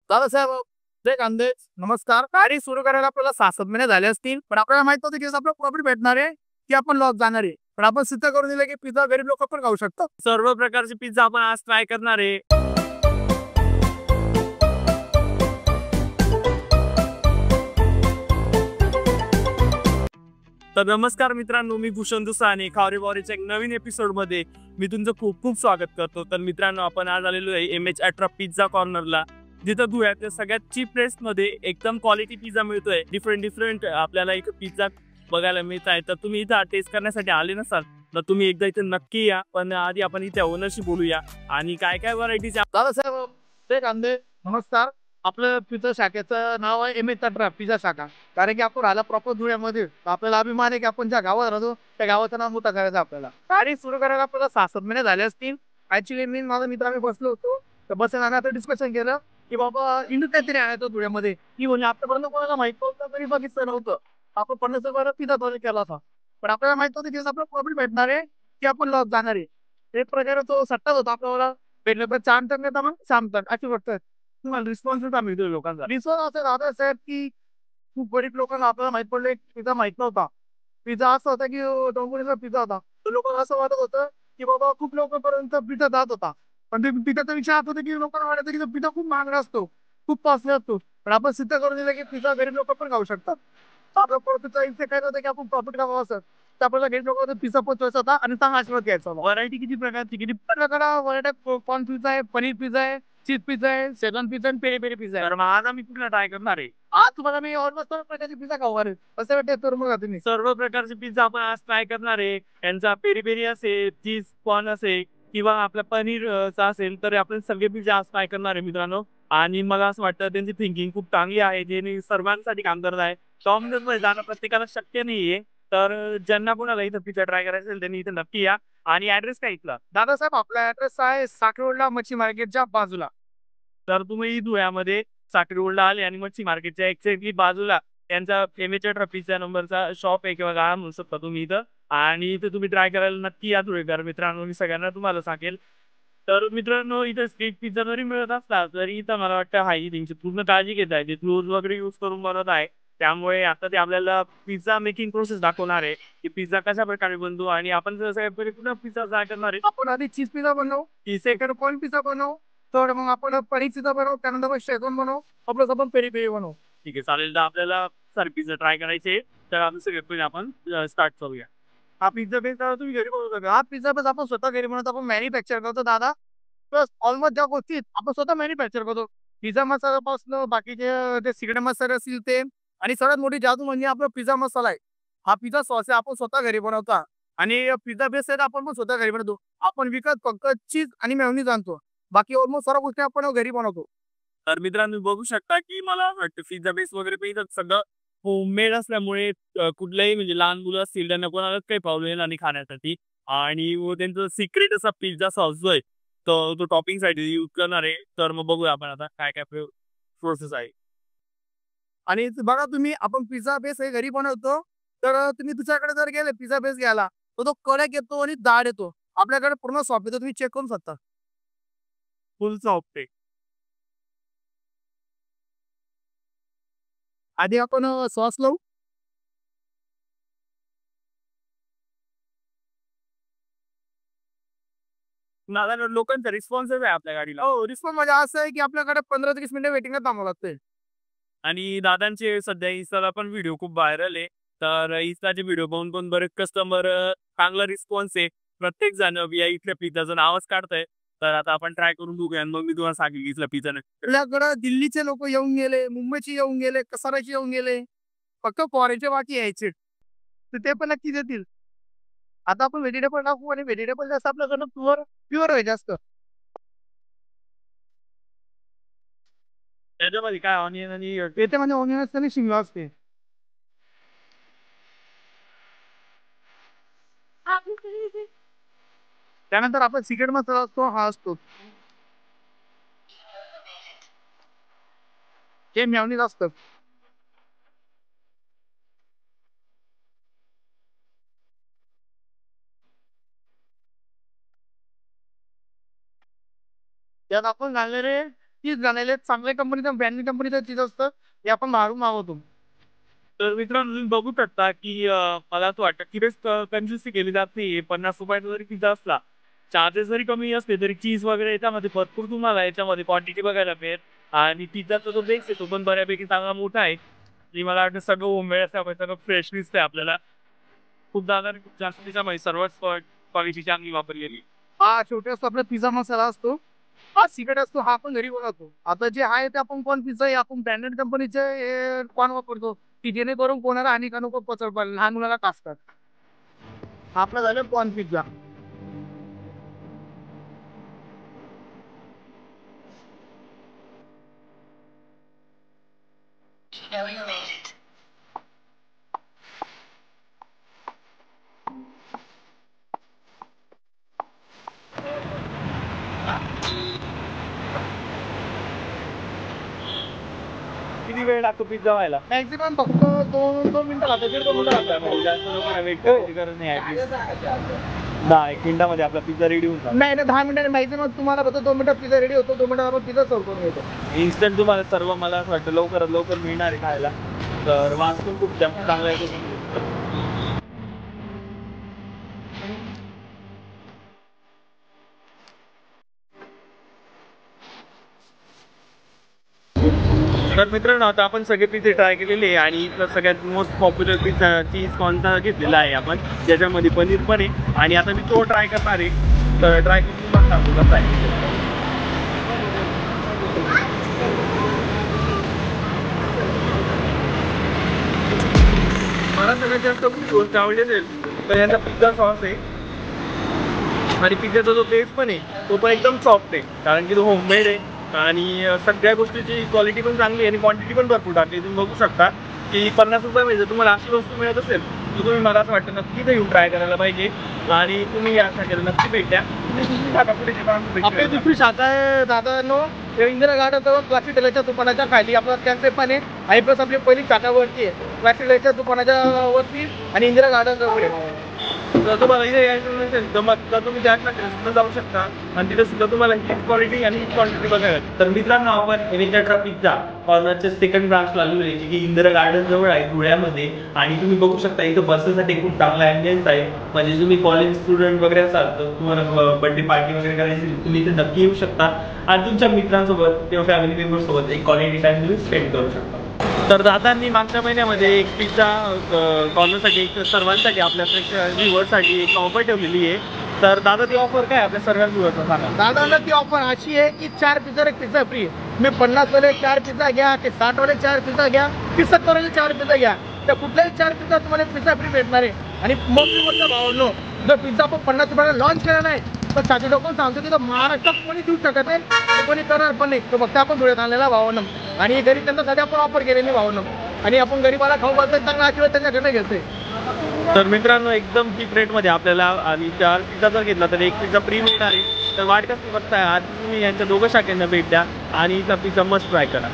दादासाहेब ते कांदे नमस्कार. गाडी सुरू करायला आपल्याला 6-7 महिने झाले असतील, पण आपल्याला माहित नव्हतं की आपल्याला प्रॉफिट भेटणार आहे की आपण लॉस जाणार आहे. पण आपण सिद्ध करून दिलं की पिझ्झा गरीब लोक पण खाऊ शकतात. सर्व प्रकारचे पिझ्झा आपण आज ट्राय करणार आहे. तर नमस्कार मित्रांनो, मी भूषण दुसाने खावरे बावरीच्या एक नवीन एपिसोड मध्ये मी तुमचं खूप खूप स्वागत करतो. तर मित्रांनो, आपण आज आलेलो आहे MH18 पिझ्झा कॉर्नरला, जिथं धुळ्यातल्या सगळ्यात चीप रेस्ट मध्ये एकदम क्वालिटी पिझ्झा मिळतोय. डिफरंट आपल्याला एक पिझ्झा बघायला मिळत आहे. तर तुम्ही इथं टेस्ट करण्यासाठी आले नसाल तर तुम्ही एकदा इथे नक्की या. पण आधी आपण इथे ओनरशी बोलूया आणि काय काय व्हरायटीज. दादासाहेब ते कांदे नमस्कार. आपलं पिझ्झा शाखेचं नाव आहे MH18 पिझ्झा शाखा. कारण की आपण राहिला प्रॉपर धुळ्यामध्ये, आपल्याला अभिमान आहे की आपण ज्या गावात राहतो त्या गावाचं नाव मोठं करायचं आपल्याला. गाडी सुरू करायला आपल्याला 6-7 महिने झाले असतील. ऍक्च्युली मी माझा मित्र आम्ही बसलो होतो, तर बसून आता डिस्कशन केलं की बाबा इंडू काहीतरी आहे तो धुळ्यामध्ये, की म्हणजे आतापर्यंत कोणाला माहित नव्हतं तरी बघितलं नव्हतं. आपण 50 पिझ्झा तयार केला होता, पण आपल्याला माहित नव्हतं की आपलं प्रॉफिट भेटणार आहे की आपण लॉस जाणार आहे. एक प्रकारे तो सट्टाच होता आपल्याला. भेटलं चार टन घेता मग शामतन अशी वाटतं. तुम्हाला रिस्पॉन्स मिळतो लोकांचा. रिस्पॉन्स असं दादा साहेब की खूप गरीब लोकांना आपल्याला माहित पडलं पिझ्झा माहित नव्हता. पिझ्झा असा होता की डोंबिवलीचा पिझ्झा होता. तर लोकांना असं वाटत होतं की बाबा खूप लोकांपर्यंत पिझ्झा जात होता. पण ते पिझ्झाचा विषय असा होता की लोकांना वाटतं की पिझ्झा खूप महागडा असतो, खूप कॉस्टली असतो. पण आपण सिद्ध करून दिलं की पिझ्झा गरीब लोक पण खाऊ शकतात. आपला प्रॉफिटचा इथे काय होतं की आपण प्रॉफिट कमावं असं. तर आपल्याला गरीब लोकांना पिझ्झा पोचवायचा होता आणि चांगला आशीर्वाद घ्यायचा होता. व्हरायटी किती प्रकारची किती प्रकार व्हरायटी. कॉर्न पिझ्झा आहे, पनीर पिझ्झा आहे, चीज पिझ्झा आहे, शेजवान पिझ्झा आणि पेरी पेरी पिझ्झा आहे. तर मग आज आम्ही कुठला ट्राय करणार आहे. आज तुम्हाला मी ऑलमोस्ट सर्व प्रकारचे पिझ्झा खाऊ घालेन. कसं वाटतं तर बघा तुम्ही. सर्व प्रकारचे पिझ्झा आपण आज ट्राय करणार आहे. यांचा पेरी पेरी असेल, चीज कॉर्न असेल किंवा आपला पनीर चा असेल, तर आपण सगळे पिझ्झा आज ट्राय करणार आहे मित्रांनो. आणि मला असं वाटतं त्यांची थिंकिंग खूप चांगली आहे, जे सर्वांसाठी काम करत आहे. डॉमिनोज मध्ये जाणं प्रत्येकाला शक्य नाहीये. तर ज्यांना कोणाला इथं पिझ्झा ट्राय करायचा असेल त्यांनी इथं नक्की या. आणि ऍड्रेस काय इथला दादासाहेब? आपला ऍड्रेस आहे साखरवडला मच्छी मार्केटच्या बाजूला. तर तुम्ही धुळ्यामध्ये साखरवडला आले आणि मच्छी मार्केटच्या एक्झॅक्टली बाजूला त्यांचा MH18 पिझ्झा नंबरचा शॉप आहे किंवा गाळा म्हणू शकता तुम्ही इथं. आणि इथं तुम्ही ट्राय करायला नक्की या धुळेकर मित्रांनो, मी सगळ्यांना तुम्हाला सांगेल. तर मित्रांनो, इथं स्ट्रीट पिझ्झा जरी मिळत असला तरी इथं मला वाटतं हायजीनची पूर्ण काळजी घेत आहे. ते टूल्स वगैरे यूज करून बनवत आहे. त्यामुळे आता ते आपल्याला पिझ्झा मेकिंग प्रोसेस दाखवणार आहे की पिझ्झा कशा प्रकारे बनतो. आणि आपण जसं कुठं पिझ्झा ट्राय करणार आहे. आपण आधी चीज पिझ्झा बनवू, सेकंड कॉर्न पिझ्झा बनवू, तर मग आपण पनीर पिझ्झा बनवू, त्यानंतर मग शेजवान बनवू, आपलं आपण पेरी पेरी बनवू. ठीक आहे, चालेल. तर आपल्याला सर पिझ्झा ट्राय करायचे, तर आपण सगळे पहिले आपण स्टार्ट करूया. हा पिझ्झा बेस दादा तुम्ही घरी बनवता का? हा पिझ्झा बेस आपण स्वतः घरी बनवतो, आपण मॅन्युफॅक्चर करतो दादा. प्लस ऑलमोस्ट ज्या गोष्टी आपण स्वतः मॅन्युफॅक्चर करतो, पिझ्झा मसाल्यापासून बाकीचे जे सिक्रेट मसाले असतील ते. आणि सर्वात मोठी जादू म्हणजे आपला पिझ्झा मसाला आहे. हा पिझ्झा सॉस आहे, आपण स्वतः घरी बनवता. आणि पिझ्झा बेस आहे आपण पण स्वतः घरी बनवतो. आपण विकत फक्त चीज आणि मेयोनीज आणतो. बाकी ऑलमोस्ट सर्व गोष्टी आपण घरी बनवतो. तर मित्रांनो, बघू शकता की मला वाटतं पिझ्झा बेस वगैरे पण सगळं होममेड असल्यामुळे कुठल्याही म्हणजे लहान मुलं असतील त्यांना कोणालाच काही प्रॉब्लेम येणार नाही खाण्यासाठी. आणि त्यांचं सिक्रेट असा पिझ्झा सॉस जो आहे तो टॉपिंग साठी यूज करणार आहे. तर मग बघूया आपण आता काय काय प्रोसेस आहे. आणि बघा तुम्ही, आपण पिझ्झा बेस हे घरी बनवतो. तर तुम्ही दुसऱ्याकडे जर गेले पिझ्झा बेस घ्यायला, तर तो कडक येतो आणि जाड येतो. आपल्याकडे पूर्ण सॉफ्ट येतो, तुम्ही चेक करू शकता. फुल सॉफ्ट आहे. आधी आपण सॉस लावू. दादा, लोकांचा रिस्पॉन्सच आहे आपल्या गाडीला. हो, रिस्पॉन्स म्हणजे असं आहे की आपल्याकडे 15 ते 20 मिनिटं वेटिंगला थांबावं लागतंय. आणि दादांचे सध्या इन्स्टाला पण व्हिडिओ खूप व्हायरल आहे. तर इन्स्टाचे व्हिडिओ पाहून पण बरेच कस्टमर चांगला रिस्पॉन्स आहे. प्रत्येक जण या इथल्या पिझ्झाचं नावच काढतंय. तर आता आपण ट्राय करून बघूया आणि मग मी तुम्हाला सांगेल इथल्या पिझ्झा. आपल्याकडं दिल्लीचे लोक येऊन गेले, मुंबईचे येऊन गेले, कसाराचे येऊन गेले. फक्त फॉरेनचे बाकी यायचे. तर ते पण नक्की देतील. आता आपण व्हेजिटेबल टाकू आणि व्हेजिटेबल जास्त आपल्याकडनं प्युअर प्युअर आहे जास्त. त्याच्यामध्ये काय ऑनियन आणि त्याच्यामध्ये ऑनियन असते आणि शिमला असते. त्यानंतर आपण सिक्रेट मसाला असतो, हा असतो. हे मेयोनीज असतं. त्यात आपण घालणारे चीज झालेले चांगल्या कंपनीचं ब्रँडेड कंपनीचं चीज असतं हे आपण बाहेरून मागवतो. तर मित्रांनो तुम्ही बघू शकता की मला असं वाटतं की कंजूसी केली जात नाही. 50 रुपयाचा जरी पिझ्झा असला, चार्जेस जरी कमी असले तरी चीज वगैरे याच्यामध्ये भरपूर तुम्हाला याच्यामध्ये क्वांटिटी बघायला मिळेल. आणि पिझ्झाचा जो बेस आहे तो पण बऱ्यापैकी चांगला मोठा आहे. आणि मला वाटतं सगळं होममेड असल्यामुळे सगळं फ्रेश दिसतंय आपल्याला. खूप जागा जास्त त्याच्यामध्ये सर्वच क्वालिटी चांगली वापरलेली. हा शेवटी असतो आपला पिझ्झा मसाला असतो. हा सिक्रेट असतो हा आपण घरी बनवतो. आता जे आहे ते आपण कोण पिझ्झा हे आपण ब्रँडेड कंपनीचे कोण वापरतो की जेणेकरून कोणाला हानी का नको पचड पाहिजे लहान मुलाला कासतात. आपला झालं कॉर्न पिझ्झा. किती वेळ लागतो पिझ्झा व्हायला? मॅक्झिमम फक्त 2 मिनिटं लागतात, 1.5 मिनिटं लागतात. जास्त लोकांना वेट करायची गरज नाही. ऍटलीस्ट 10-1 मिनिटामध्ये आपला पिझ्झा रेडी होऊन जातो. नाही 10 मिनिटांनी मॅक्झिमम तुम्हाला फक्त 2 मिनिटात पिझ्झा रेडी होतो. 2 मिनिटात आपण पिझ्झा सर्व करून घेतो. इन्स्टंट तुम्हाला सर्व मला असं वाटतं लवकरात लवकर मिळणार आहे खायला. तर वाचून खूप जास्त चांगला आहे. तर मित्रांनो आता आपण सगळे पिझ्झे ट्राय केलेले आहे आणि इथलं सगळ्यात मोस्ट पॉप्युलर पिझ्झा चीज कॉर्नचा घेतलेला आहे आपण, ज्याच्यामध्ये पनीर पण आहे. आणि आता मी तो ट्राय करणार आहे. तर ट्राय करून तुम्हाला सांगू कसा आहे. मला सगळ्यात जास्त गोष्ट आवडली असेल तर यांचा पिझ्झा सॉस आहे. आणि पिझ्झाचा जो बेस पण आहे तो पण एकदम सॉफ्ट आहे, कारण की तो होममेड आहे. आणि सगळ्या गोष्टीची क्वालिटी पण चांगली आहे आणि क्वांटिटी पण भरपूर टाकली. तुम्ही बघू शकता की 50 रुपयामध्ये जर तुम्हाला अशी वस्तू मिळत असेल तर तुम्ही मला असं वाटतं नक्की ते येऊन ट्राय करायला पाहिजे. आणि तुम्ही यासाठी नक्की भेट द्या. आपली दुसरी शाखा आहे दादांनो इंदिरा गार्डन जवळ प्लास्टिक टेलरच्या दुकानाच्या खाली आपलं कॅम्पे पण आहे. आणि प्लस आपली पहिली शाखावरती आहे प्लास्टिक टेलरच्या दुकानाच्या वरती आणि इंदिरा गार्डन जवळ आहे. जर तुम्हाला इथे यायचं नसेल तर मग तुम्ही त्या सुद्धा जाऊ शकता आणि तिथे सुद्धा तुम्हाला हीच क्वालिटी आणि हीच क्वांटिटी बघायला. तर मित्रांनो आपण एमएच पिझ्झा कॉर्नरच्या सेकंड ब्रांचला आलेलो आहे, जी की इंदिरा गार्डन जवळ आहे धुळ्यामध्ये. आणि तुम्ही बघू शकता इथं बसण्यासाठी खूप चांगला ॲम्बियन्स आहे. म्हणजे तुम्ही कॉलेज स्टुडंट वगैरे असाल तर तुम्हाला बर्थडे पार्टी वगैरे करायची तुम्ही इथे नक्की येऊ शकता आणि तुमच्या मित्रांसोबत किंवा फॅमिली मेंबर्ससोबत एक क्वालिटी टाइम तुम्ही स्पेंड करू शकता. तर दादांनी मागच्या महिन्यामध्ये एक पिझ्झा कॉर्नरसाठी एक सर्वांसाठी आपल्या व्ह्युअर्ससाठी एक ऑफर ठेवलेली आहे. तर दादा ती ऑफर काय आपल्या सर्व व्ह्युअर्सला सांगा. दादांना ती ऑफर अशी आहे की 4 पिझ्झा एक पिझ्झा फ्री. तुम्ही 50 वाले 4 पिझ्झा घ्या की 60 वाले 4 पिझ्झा घ्या की 70 वाले 4 पिझ्झा घ्या, तर कुठल्याही 4 पिझ्झा तुम्हाला पिझ्झा फ्री भेटणार आहे. आणि मोठी मोठ्या भावांनो जर पिझ्झा आपण 50 रुपयाला लॉन्च केला नाही तर साधी लोक सांगतो की महाराष्ट्रात कोणी देऊ शकत नाही, कोणी करणार पण नाही. तो फक्त आपण धुळ्यात आणलेला भावानं आणि घरी त्यांच्यासाठी आपण ऑफर केलेली भावानं. आणि आपण गरीबाला खाऊ घालतोय चांगला आशीर्वाद त्यांच्याकडे घेतोय. तर मित्रांनो एकदम चीप रेटमध्ये आपल्याला आणि 4 पिझ्झा जर घेतला तर 1 पिझ्झा फ्री मिळणार आहे. तर वाट कसं बघताय आज तुम्ही यांच्या दोघं शाखेंना भेट द्या आणि इथला पिझ्झा मस्त ट्राय करा.